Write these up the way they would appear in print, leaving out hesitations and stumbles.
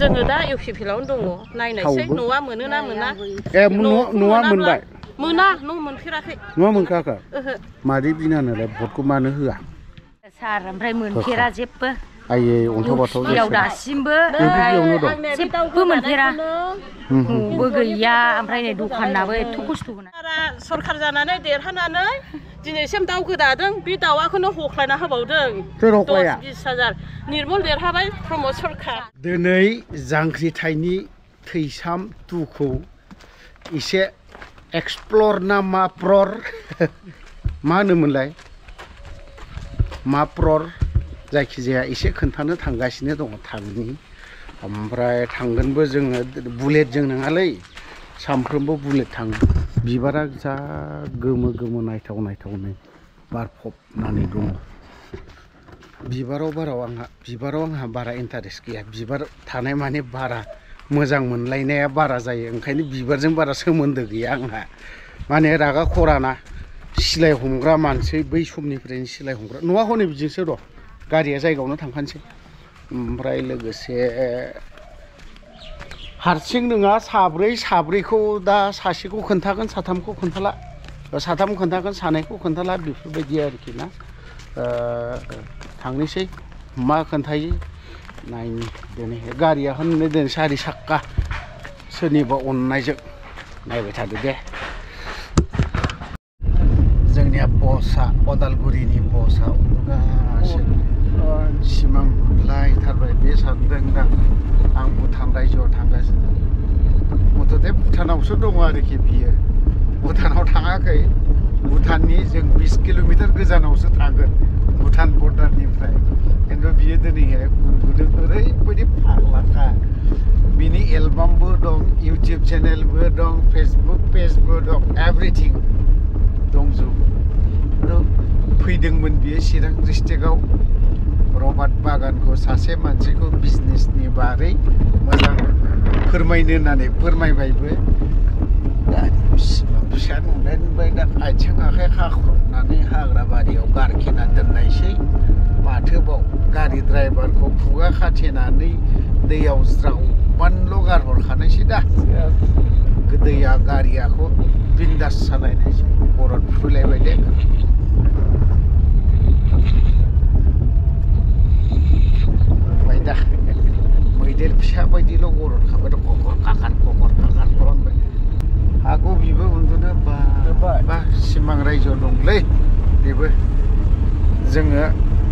जोङो दा इउपिपिएलावनो दङ नायनायसै न'आ मोनोना मोना न'आ मोनबाय मोना न' मोनफेराखै न'आ मोनखायाखै मादै बिनानालाय भटखौ मानो होआ सार ओमफ्राय मोनफेरा जेबो आयै अन्थाव बाथाव दासिमबो जेबो मोनफेरा न'बो गैया ओमफ्राय नै दखानाबो एथ' खस्थ' गोनां सरखार जानानै देरहानानै दिनैसिम दाउ गोदादों बे दाउआखौनो हख्लायना होबावदों 10-20,000 निर्मल देरहाबाय प्रमद सरखार दिनै जांख्रिथायनि थैसाम 2खौ एसे एक्सप्लर ना मा प्रर मा होनोमोनलाय मा प्रर जायखिजाया एसे खोन्थानो थांगासिनो दङ थांनि ओमफ्राय थांगोनबो जोङो बुलेटजों नङालै सामफ्रोमबो बुलेट थाङो बिबारा जा गोमो गोमो नायथाव नायथावनो बारफबनानै दङ बिबाराव आंहा बारा इन्टारेस्ट गैया बिबार थानाय माने बारा मोजां मोनलायनाया बारा जायो ओंखायनो बिबारजों बारा सोमोन्दो गैया आंहा माने रागा खराना सिलाय हमग्रा मानसि बै समनिफ्रायनो सिलाय हमग्रा न'आ हनै बिदिसो र' गारिया जायगायावनो थांखानोसै ओमफ्राय लोगोसे हारसिं नङा साब्रैखौ दा सासेखौ खोन्थागोन साथामखौ खोन्थाला साथाम खोन्थागोन सानैखौ खोन्थाला बेफोरबायदि आरोखि ना थांनोसै मा खोन्थायो नायनि दिनै गारिया होननो दिनै 4 साखा सोरनिबा अननायजों नायबाय थादो दे जोंनिया बसआ अदालगुरिनि बसआ उन्दुगासिनो सिमां नुलायथारबाय बे सानदों आं भुटान रायजोआव थांगासिनो मथथे भुटानावसो दङ आरोखि बियो भुटानाव थाङाखै भुटाननि जों 20 किल'मिटार गोजानावसो थागोन भुटान बर्डारनिफ्राय खिन्थु बियो दिनैहाय उन्दुदों ओरैबायदि फाग्लाखा बिनि एलबामबो दं इउटिउब चेनेलबो दं फेसबुक पेजबो दं एभ्रिथिं दंजोबो फैदोंमोन बियो चिरां डिस्ट्रिक्टआव रबार्ट बागानखौ सासे मानसिखौ बिजनेसनि बारै मोजां फोरमायनो होननानै फोरमायबायबो फिसा नुनाय दा आथिं आखाइ खाख्रबनानै हाग्रा बारियाव गारखेना दोननायसै माथोबाव गारि ड्राइभारखौ खुगा खाथेनानै दैयाव ज्रावबानल' गारहरखानायसै दा दैया गारियाखौ बिन्दास सालायनायसै बरफ फुलायबाय दे दा मैदेर फिसा बायदिल' गरद खाबाय ककर काकार होनबाय हागौ बिबो उन्दुनो बा सिमां रायजोआव दंलै बेबो जोङो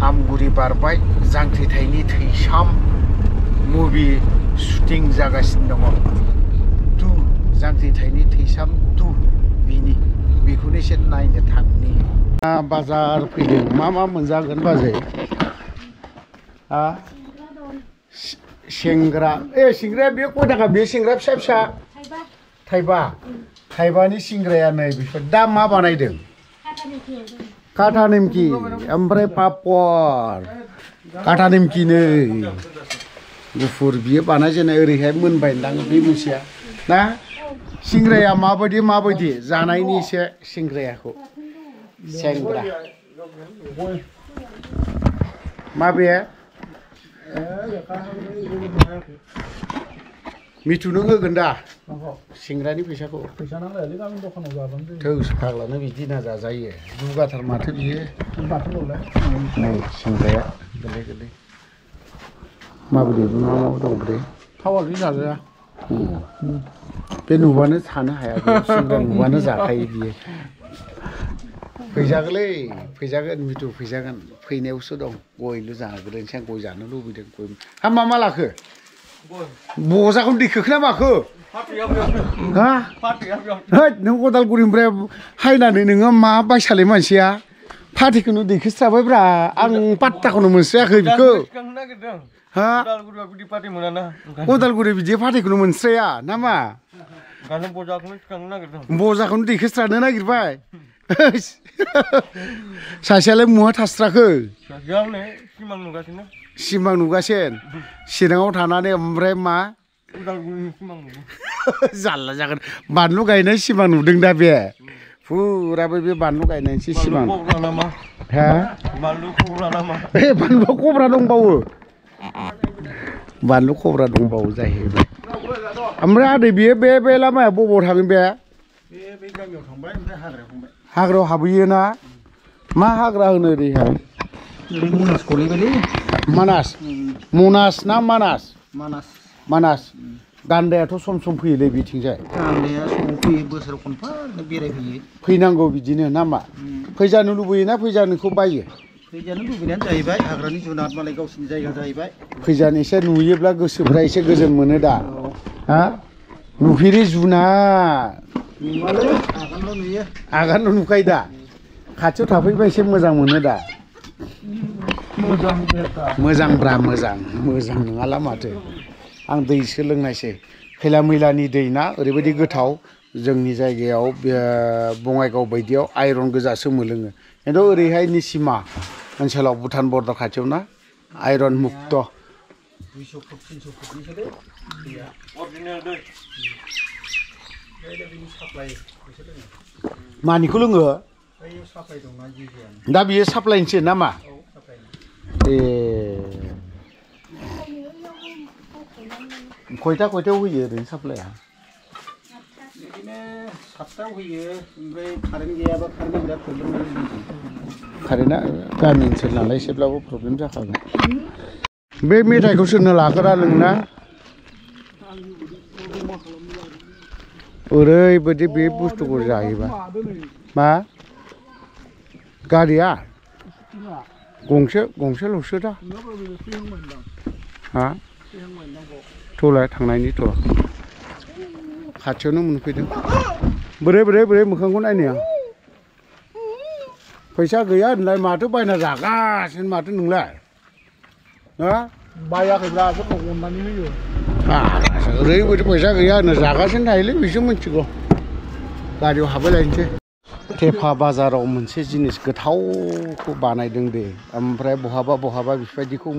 आमगुरि बारबाय जांख्रिथायनि थैसाम मुभि शुटिं जागासिनो दङ 2 जांख्रिथायनि थैसाम 2 बेखौनो एसे नायनो थांनि बाजार फैदों मा मोनजागोन बाजै सिंग्राया बे कय थाखा बे सिंग्रा फिसा थाइबानि सिंग्राया नै बेफोर दा मा बानायदों काटा निमकि ओमफ्राय पापर काटा निमकि नै गुफुर बियो बानायजेननाय ओरैहाय मोनबायदां बे मोनसेया ना सिंग्राया माबायदि जानायनि एसे सिंग्रायाखौ सेंग्रा माबे मिथुनो होगोन दा सिंग्रानि फैसाखौ थौ फाग्लानो बिदि ना जाजायो दुगाथार माथो बियो नै सिंग्राया गोरलै माबायदि मा दं बै थावालै जाजाया बे नुबानो थानो हाया सिंग्रा नुबानो जाखायो बियो फैजागोन मिथु फैजागोन फैनायावसो दं गयल' जाग्रोनोसै आं गय जानो लुबैदों गय हा मा लाखो बजाखौनो दैखोखो ना माखो हा हैद नों अदालगुरिनिफ्राय हायनानै नोङो मा बायसालै मानसिया फाथैखौनो दैखोस्राबायब्रा आं पात्ताखौनो मोनस्रायाखै बेखौ हा अदालगुरि बिदि फाथैखौनो मोनस्राया ना मा बजाखौनो दैखोस्रानो नागिरबाय सासेयालाय मुहा थास्राखो सिमां नुगासिनो चिराङाव थानानै ओमफ्राय मा जारला जागोन बानलु गायनाय सिमां नुदों दा बे फुराबो बे बानलु गायनायसै सिमां हा बानलु कब्रा दंबावो बानलु खब्रा दंबावो जाहैबाय ओमफ्राय आदै बियो बे लामाया बबाव थागोन बे गामियाव थांबाय ओमफ्राय हाग्रायाव थांबाय हाग्रायाव हाबहैयो ना मा हाग्रा होनो ओरैहाय मानास गोलैबायलै मानास मनास ना मानास मानास गान्दायाथ' सम सम फैयोलै बिथिंजाय गान्दाया सम फैयो बोसोराव खनफा बेरायफैयो फैनांगौ बिदिनो ना मा फैजानो लुबैयो ना फैजानोखौ बायो फैजानो लुबैनायानो जाहैबाय हाग्रानि जुनार मालाय गावसिनि जायगा जाहैबाय फैजानो एसे नुयोब्ला गोसोफ्रा एसे गोजोन मोनो दा हा नुफेरि जुनार आगानल' नुयो आगानल' नुखायो दा खाथियाव थाफैबा एसे मोजां मोनो दा मोजांब्रा मोजां नङाला माथो आं दैसो लोंनायसै खैला मैलानि दै ना ओरैबायदि गोथाव जोंनि जायगायाव बङाइगाव बायदियाव आइरन गोजासो मोलोङो खिन्थु ओरैहाय निसिमा ओनसोलाव भुटान बर्डार खाथियाव ना आइरन मुक्त 200 फुट 300 फुटनिसोलै दैया अरिजिनेल दै मानिखौ लोङो दा बियो साप्लायनोसै नामा ए खयथायाव होयो ओरैनो साप्लाया बिदिनो 7टायाव होयो ओमफ्राय कारेन्ट गैयाबा कारेन्टनि बिराद प्रब्लेम कारेन्टआ गामि ओनसोल नालाय एसेब्लाबो प्रब्लेम जाखागोन बे मेथाइखौ सोरनो लागोरा लोंना ओरैबायदि बे बुस्थुखौ जायोबा मा गारिया गंसेल'सो दा हा थ'लाय थांनायनि थ' खाथियावनो मोनफैदों बोरै मोखांखौ नायनो आं फैसा गैया होनलाय माथो बायना जागासिनो माथो नोंलाय हा बायाखैब्ला सोरनाव अननानै होयो ओरैबायदि फैसा गैया होनो जागासिनो थायोलै बिसो मिथिगौ गारियाव हाबलायनोसै थेफा बाजाराव मोनसे जिनिस गोथावखौ बानायदों दे ओमफ्राय बहाबा बेफोरबायदिखौ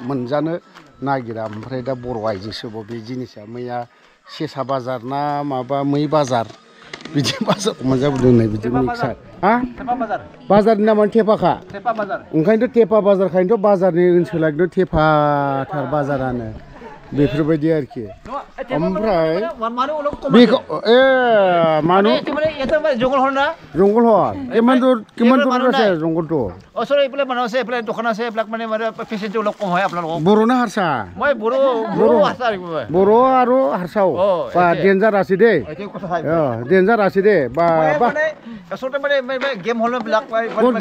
मोनजानो नागिरा ओमफ्राय दा बर' आइजोसोबाव बे जिनिसा मैया सेसा बाजार ना माबा मै बाजार बिदि बाजारखौ मोनजाबोदों नै बिदि मिक्सार हा बाजारनि नामानो थेफाखा ओंखायनोथ' थेफा बाजारखायनोथ' बाजारनि ओनसोला एकदम थेफाथार बाजारानो बेफोरबायदि आरोखि ओमफ्राय बेखौ मानु जंगल हर किमान दूर আছে জঙ্গলটো ওচৰে এইফালে মানুহ আছে এইফালে দোকান আছে এইবিলাক মানে পেচেঞ্জাৰ অলপ কম হয় আপোনালোকৰ बर' না हारसा মই बर' হাৰছা बर' আৰু হাৰসাও বা ডেঞ্জাৰ আছে দেই ডেঞ্জাৰ আছে দেই বা আচলতে মানে গেম হল বিলাক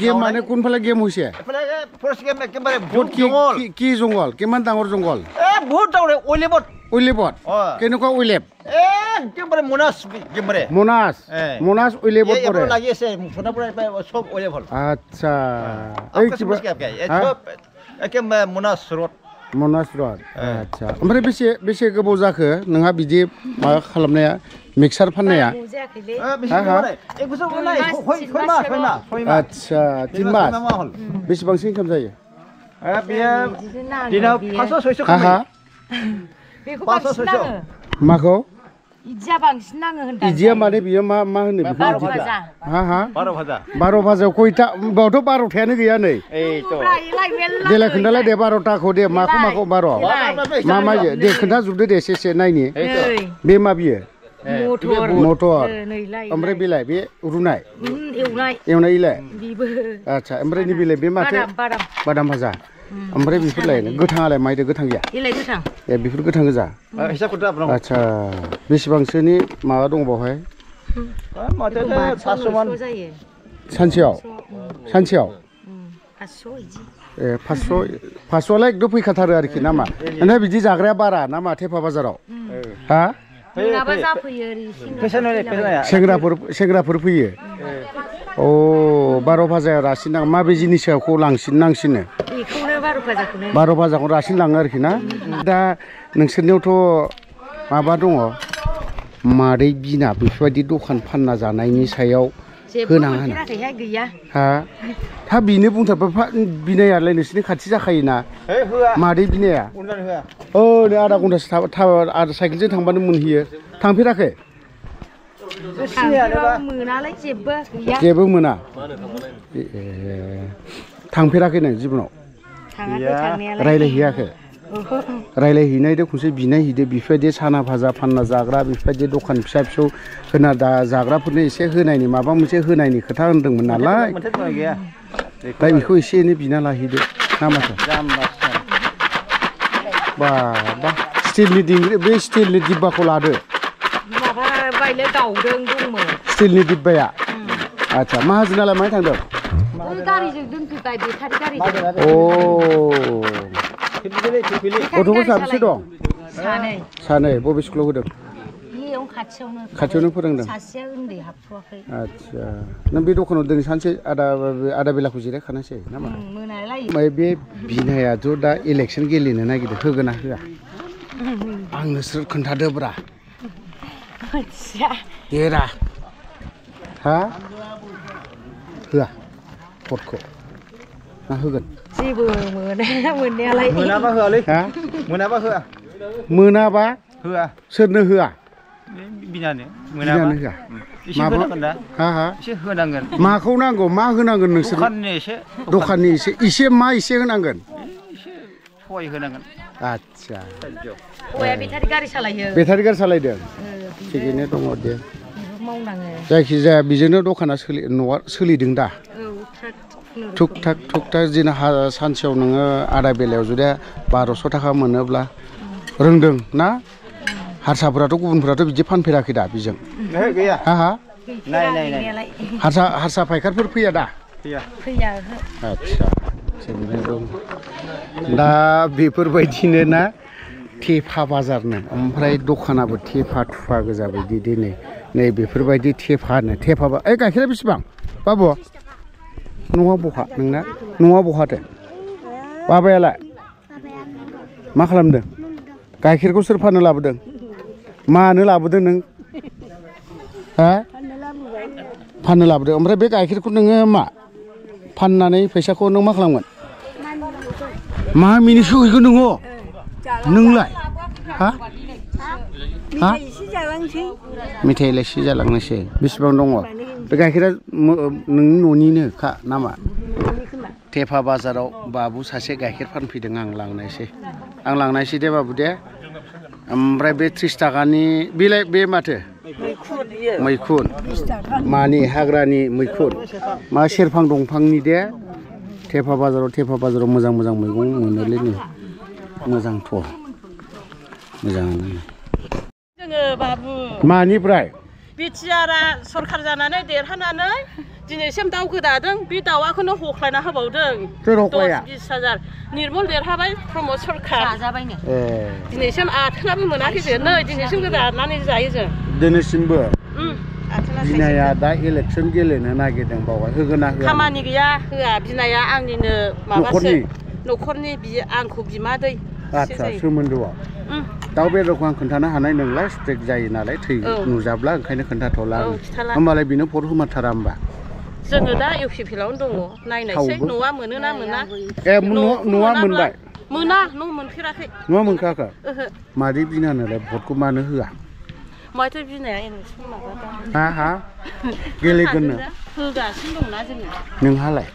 গেম মানে কোনফালে গেম হৈছে ফৰেষ্ট গেম একেবাৰে বহুত জংগল কি জংগল কিমান ডাঙৰ জংগল বহুত ডাঙৰ উইলেবত কেনেকুৱা উইলেব একেবাৰে মনাস উইলেবত পৰে লাগি আছে সোনাপুৰ সব উইলেব হল আচ্ছা এই কিবা একে মনাস রড আচ্ছা ओमफ्राय बेसे गोबाव जाखो नोंहा बिदि माबा खालामनाया मिक्सार फाननाया आच्छा 3 मास बेसेबांसो इनकाम जायो दिनाव 500-600 माखौ इदिया बांसिन नाङो होनदों इदिया माने बियो मा होनो बेखौ 12 भाजायाव खयथा बावथ' 12थायानो गैया नै देलाय खोन्थालाय दे 12थाखौ दे माखौ 12 मा दे खोन्थाजोबदो दे एसे नायनि बे मा बियो मटर ओमफ्राय बेलाय बे रुनाय एवनाय इलाय आच्छा ओमफ्राय नि बेलाय बे माथो बादाम भाजा ओमफ्राय बेफोरलाय गोथाङालाय माइदो गोथां गैया ए बेफोर गोथां गोजा आच्छा बेसेबांसोनि माबा दङ बावहाय सानसेयाव 500 ए 500आलाय एकदम फैखाथारो आरोखि नामा ओमफ्राय बिदि जाग्राया बारा नामा थेफा बाजाराव हा सेंग्राफोर फैयो अ 12 भाजाया रासिन नाङो माबे जिनिसखौ नांसिनो 12 भाजाखौ रासिन लाङो आरोखि ना दा नोंसोरनियावथ' माबा दङ मादै बिना बेफोरबायदि दखान फानना जानायनि सायाव होनाङा हा था बिनो बुंथारबा बिनायालाय नोंसोरनि खाथि जाखायोना मादै बिनाया औ नै आधा घन्टासो साइकेलजों थांबानो मोनहैयो थांफेराखै जेबो मोना थांफेराखै नों जिबनाव रायलायहैयाखै रायलायहैनायदो खनसे बिनायहैदो बेफोरबायदि साना भाजा फानना जाग्रा बेफोरबायदि दखान फिसा फिसौ होना दा जाग्राफोरनो एसे होनायनि माबा मोनसे होनायनि खोथा होनदोंमोन नालाय दा बेखौ एसे एनै बिना लाहैदो ना माथो बा बा स्टिलनि दिंग्रि बे स्टिलनि दिब्बाखौ लादो माबा बायले गावदों दंमोन स्टिलनि दिब्बाया आच्छा माहाजोनालाय माहाय थांदों गारिजों दोनफैबाय बेटारि गारिजों गथ'फोर साबेसे दं सानै बबे स्कुलाव होदों खाथियावनो फोरोंदों सासेया उन्दै हाबथ'वाखै आच्छा नों बे दखानाव दिनै सानसे आदा बेलाखौ जिरायखानोसै नामा ओमफ्राय बे बिनायाथ' दा इलेक्सन गेलेनो नागिरदों होगोन ना होआ आं नोंसोर खोन्थादोब्रा देरा हा होआ भटखौ ना होगोन जेबो मोननायालाय मोनाबा होआलै मोनाबा होआ मोनाबा होआ सोरनो होआ बिनानो मोनाबा होआ एसे होनांगोन दा हा एसे होनांगोन माखौ नांगौ मा होनांगोन नोंसोर दखाननि एसे मा एसे होनांगोन एसे सहाय होनांगोन आच्छा हौवाया बेटारि गारि सालायो बेटारि गारि सालायदों थिगैनो दङ दे मावनाङो जायखिजाया बेजोंनो दखाना न'आ सोलिदों दा थुक थाक दिना सानसेयाव नोङो आदा बेलायाव जुदि 1200 थाखा मोनोब्ला रोंदों ना हारसाफोराथ' गुबुनफोराथ' बिदि फानफेराखै दा बेजों गैया हा हारसा फायखारफोर फैया दा फैया आच्छा दा बेफोरबायदिनो ना थेफा बाजारनो ओमफ्राय दखानाबो थेफा थुफा गोजा बायदि दिनै नै बेफोरबायदि थेफानो थेफाबा ओइ गाइखेरा बेसेबां बाबु न'आ बहा नोंना न'आ बहाथो बाबायालाय मा खालामदों गाइखेरखौ सोर फाननो लाबोदों मानो लाबोदों नों हा फाननो लाबोदों ओमफ्राय बे गाइखेरखौ नोङो मा फाननानै फैसाखौ नों मा खालामगोन मा मिनिस होहैगोन नोङो नोंलाय हा मेथाइलाय एसे जालांनोसै बेसेबां दङ बे गाइखेरा नोंनि न'निनो खा नामा थेफा बाजाराव बाबु सासे गाइखेर फानफैदों आं लांनायसै दे बाबु दे ओमफ्राय बे 30 थाखानि बेलाय बे माथो मैखुन मानि हाग्रानि मैखुन मा सेरफां दंफांनि दे थेफा बाजाराव मोजां मैगं मोनोलै नै मोजांथ' मोजाङानो जोङो बाबु मानिफ्राय बिटिआरआ सरखार जानानै देरहानानै दिनैसिम दाउ गोदादों बे दाउआखौनो हख्लायना होबावदों 10-20 हाजार निर्मल देरहाबाय प्रमद सरखार जाजाबायनो दिनैसिम आथोनाबो मोनाखै जों नै दिनैसिम गोदानानै जायो जों दिनैसिमबो बिनाया दा इलेक्सन गेलेनो नागिरदों बावहाय होगोन ना होआ खामानि गैया होआ बिनाया आंनिनो माबासो न'खरनि आंखौ बिमादै आच्छा सोमोन्दोआव दाउ बेदरखौ आं खोन्थानो हानाय नोंलाय स्ट्रेक जायो नालाय थै नुजाब्ला ओंखायनो खोन्थाथ'ला होमबालाय बेनो भट होमारथारा होमबा जोङो दा इउपिपिएलआवनो दङ नायनायसै न'आ मोनोना मोना न'आ मोनबाय मोना न' मोनफेराखै न'आ मोनखायाखै मादै बिनानोलाय भटखौ मानो होआ माथो बिनाया इलेक्सन माबादा हा गेलेगोननो होगासिनो दंना जोङो नोंहालाय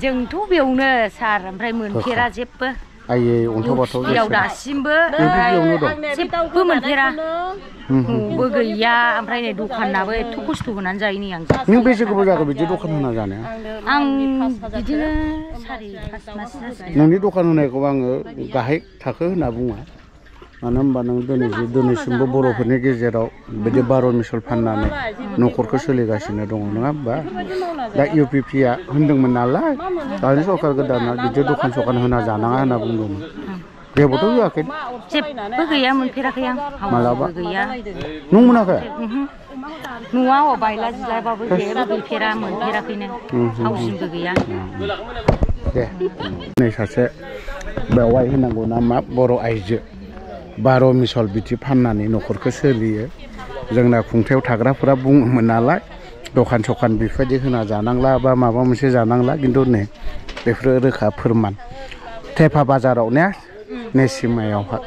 जोंथ' बेयावनो सार ओमफ्राय मोनफेरा जेबो आयै अन्थाव बाथाव दासिमबो जेबो मोनफेरा न'बो गैया ओमफ्राय नै दखानाबो एथ' खस्थ' होनानै जायो नै आं नों बेसे गोबाव जाखो बिदि दखान होना जानाया आं बिदिनो 4-5 मास जासिगोन नोंनि दखान होनायखौ आङो गाहाय थाखो होनना बुङा मानो होनबा नों दिनैसिमबो बर'फोरनि गेजेराव बिदि 12 मिसल फाननानै न'खरखौ सोलिगासिनो दङ नङा होमबा दा इउपिपिआ होनदोंमोन नालाय दानि सरकार गोदाना बिदि दखान होना जानाङा होनना बुंदोंमोन जेबोथ' होआखै जेबो गैया मोनफेराखै आं मालाबा गैया नों मोनाखै न'आव बायला जिलाबाबो जेबो गैफेरा मोनफेराखैनो हाउसिंबो गैया दे नै सासे बेवाइ होनांगौ ना मा बर' आइजो 12 मिसल बिदि फाननानै न'खरखौ सोलियो जोंना खुंथायाव थाग्राफोरा बुङोमोन नालाय दखान सखान बेफोरबायदि होना जानांला बा माबा मोनसे जानांला खिन्थु नै बेफोरो रोखा फोरमान थेफा बाजाराव ने सिमायावहाय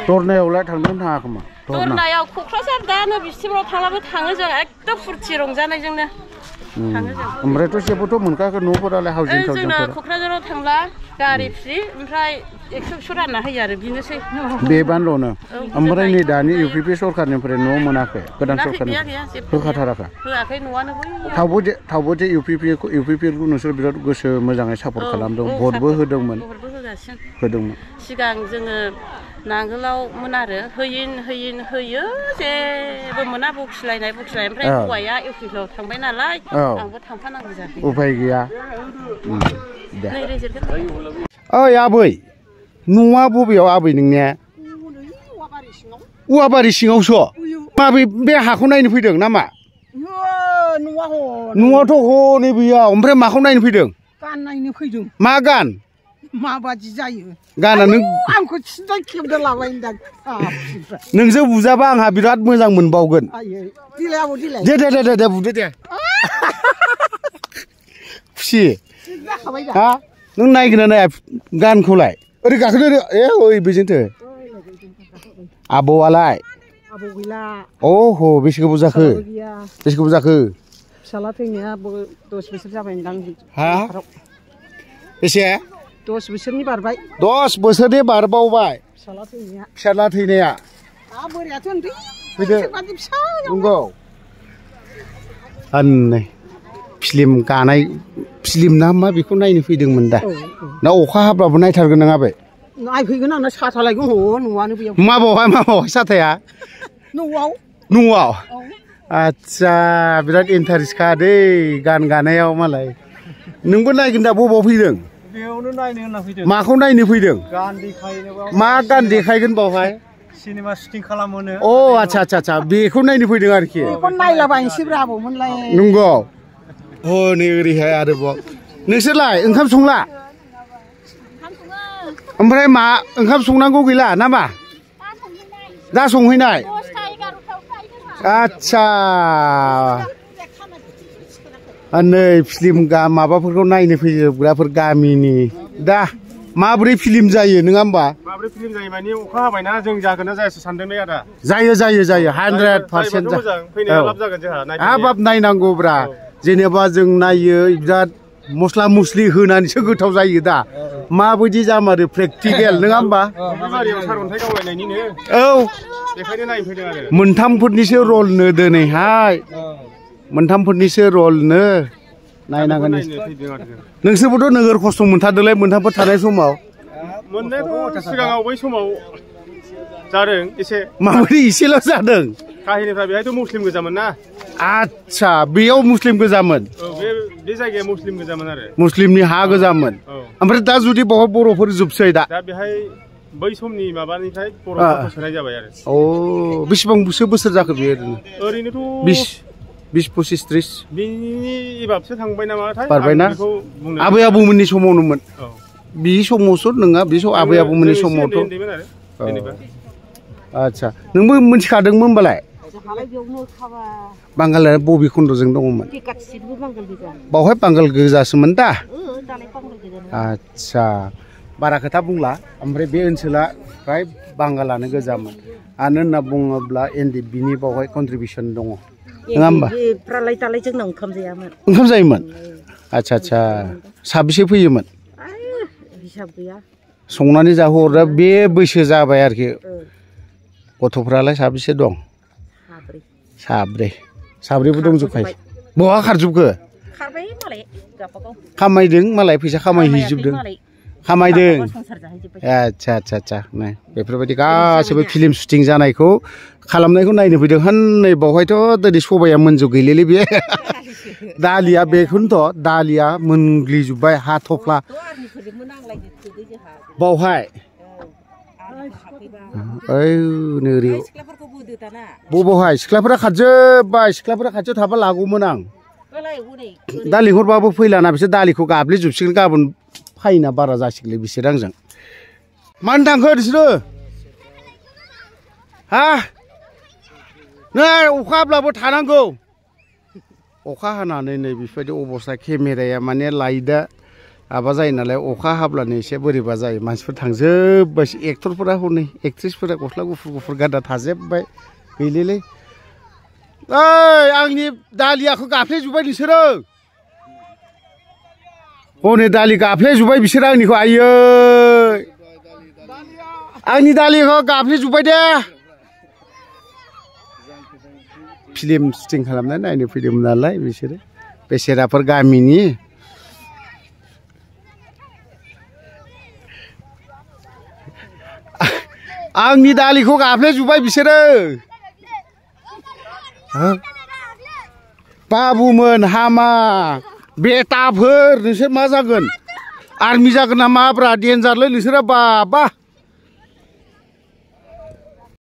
दरनायावलाय थांदों थाङा खोमा दरनायाव क'क्राझार दानो बिस्थिबाराव थांलाबो थाङो जों एकदम फुरथि रंजानायजोंनो थाङो जों ओमफ्रायथ' जेबोथ' मोनखायाखै न'फोरालाय हाउजिं जोंना क'क्राझाराव थांब्ला गारि फ्रि ओमफ्राय 100 रानना होयो आरो बेनोसै बेबानोल'नो ओमफ्राय नै दानि UPP सरखारनिफ्राय न' मोनाखै गोदान सरखारनिफ्राय होखाथाराखै होआखै न'आनो थावबो जे UPP-खौ नोंसोर बिराद गोसो मोजाङै सापर्ट खालामदों भटबो होदोंमोन सिगां जोङो नांगोलावमोन आरो होयो जेबो मोना बखिलायनाय ओमफ्राय हौवाया इउपिपिआव थांबाय नालाय आंबो थांफानांगौ जाबाय उफाय गैया ओइ आबै न'आ बबेयाव आबै नोंनिया औवाबारि सिङावसो माबे बे हाखौ नायनो फैदों नामा न'आथ' हनै बेयाव ओमफ्राय माखौ नायनो फैदों गान नायनो फैदों मा गान माबादि जायो गाना नों आंखौ सिदा खेबना लाबाय होनदां नोंजों बुजाबा आंहा बिराद मोजां मोनबावगोन दे बुदो दे खुसि हा नों नायगोन ना नाया गानखौलाय ओरै गाखोदो ओइ बेजोंथो आबौआलाय आबौ गैला अह बेसे गोबाव जाखो फिसाला थैनाया 10 बोसोर जाबाय होनदां हा बेसे 10 बोसोरनि बारबाय 10 बोसोरनि बारबावबाय फिसाला थैनाया बोरायाथ' उन्दै फैदो नंगौ अन्नै फिल्म गानाय फिल्म ना मा बेखौ नायनो फैदोंमोन दा ना अखा हाब्लाबो नायथारगोन नों आबै नायफैगोन आंना साथा लायगोन न'आनो बेयाव माबावहाय साथाया न'आव आच्छा बिराद इन्टारेस्टखा दै गान गानायाव मालाय नोंबो नायगोन दा बबाव फैदों बेयावनो नायनो होनना फैदों माखौ नायनो फैदों गान देखायनोबा मा गान देखायगोन बावहाय सिनेमा शुटिं खालामोनो अ आच्छा बेखौ नायनो फैदों आरोखि बेखौ नायलाबायनोसैब्रा आबौमोनलाय नंगौ नै ओरैहाय आरोबाव नोंसोरलाय ओंखाम संला ओमफ्राय मा ओंखाम संनांगौ गैला नामा दा संहैनाय आच्छा नै फिल्म माबाफोरखौ नायनो फैजोबग्राफोर गामिनि दा माब्रै फिल्म जायो नङा होमबा माब्रै फिल्म जायो माने अखा हाबायना जों जागोन ना जायासो सानदोंलै आदा जायो 100% फैनाया लाब जागोन जोंहा हाबाब नायनांगौब्रा जेनेबा जों नायो बिराद मस्ला मस्लि होनानैसो गोथाव जायो दा माबायदि जामारो प्रेक्टिकेल नङा होमबा सारअन्थाइ गावलायनायनिनो औ बेखायनो नायनो फैदों आरो मोनथामफोरनिसो रलनो दिनैहाय मोनथामफोरनिसो रलनो नायनांगोन नोंसोरबोथ' नोगोर खस्थ' मोनथारदोंलाय मोनथामफोर थानाय समाव मोननायाथ' सिगाङाव बै समाव जादों एसे माबोरै एसेल' जादों काहिनिफ्रा बेहायथ' मुस्लिम गोजामोन ना आच्छा बेयाव मुस्लिम गोजामोन बे जायगाया मुस्लिम गोजामोन आरो मुस्लिमनि हा गोजामोन ओमफ्राय दा जुदि बावहाय बर'फोर जोबसै दा बेहाय बै समनि माबानिफ्राय बर'फोरखौ सोनाय जाबाय आरो बेसेबांसो बोसोर जाखो बेयो ओरैनोथ' 20-25-30 बिनि एबाबसो थांबाय नामाथाय बारबायना आबै आबौमोननि समावनोमोन बे समावसो नङा बे सम आबै आबौमोननि समावथ' आच्छा नोंबो मिथिखादोंमोन होनबालाय बांगाला बबे खन्द'जों दङमोन बावहाय बांगाल गोजासोमोन दा आच्छा बारा खोथा बुंला ओमफ्राय बे ओनसोला फ्राय बांगालानो गोजामोन मानो होनना बुङोब्ला एनडिएफबिनि बावहाय कन्ट्रिबिउसन दङ नङा होमबा दालाय जोंनाव ओंखाम जायामोन ओंखाम जायोमोन आच्छा साबेसे फैयोमोन हिसाब गैया संनानै जाहोहरदा बे बैसो जाबाय आरोखि गथ'फ्रालाय साबेसे दं साब्रैबो दंजोबखायो बहा खारजोबखो खामायदों मालाय फैसा खामायहैजोबदों खामायदों आच्छा बेफोरबायदि गासैबो फिल्म शुटिं जानायखौ खालामनायखौ नायनो फैदों हनै बावहायथ' दिनै सबाया मोनजोब गैलेलै बे दालिया बेखौनोथ' दालिया मोनग्लिजोब्बाय हाथफ्ला बावहाय ओइ नोरै बबावहाय सिख्लाफोरा खारजोब्बाय सिख्लाफोरा खाथियाव थाबा लागौमोन आं दा लिंहरबाबो फैलाना बिसोर दालिखौ गाब्लेजोबसिगोन गाबोन फाइना बारा जासिगोनलै बिसोर आंजों मानो थांखो बिसोरो हा नै अखा हाब्लाबो थानांगौ अखा हानानै नै बेफोरबायदि अबस्था केमेराया माने लाइटआ माबा जायो नालाय अखा हाब्लानो एसे बोरैबा जायो मानसिफोर थांजोब्बाय एक्टरफोरा हनै एक्ट्रिसफोरा गस्ला गुफुर गानना थाजोब्बाय गैलेलै ओइ आंनि दालियाखौ गाफ्लेजोब्बाय नोंसोरो हनै दालि गाफ्लेजोब्बाय बिसोरो आंनिखौ आयै आंनि दालिखौ गाफ्लेजोब्बाय दे फिल्म शुटिं खालामनानै नायनो फैदोंमोन नालाय बिसोरो बेसेराफोर गामिनि आंनि दालिखौ गाफ्लेजोब्बाय बिसोरो बाबुमोन हामा बेटाफोर नोंसोर मा जागोन आर्मि जागोन ना माब्रा डेन्जारलै नोंसोरो बाबा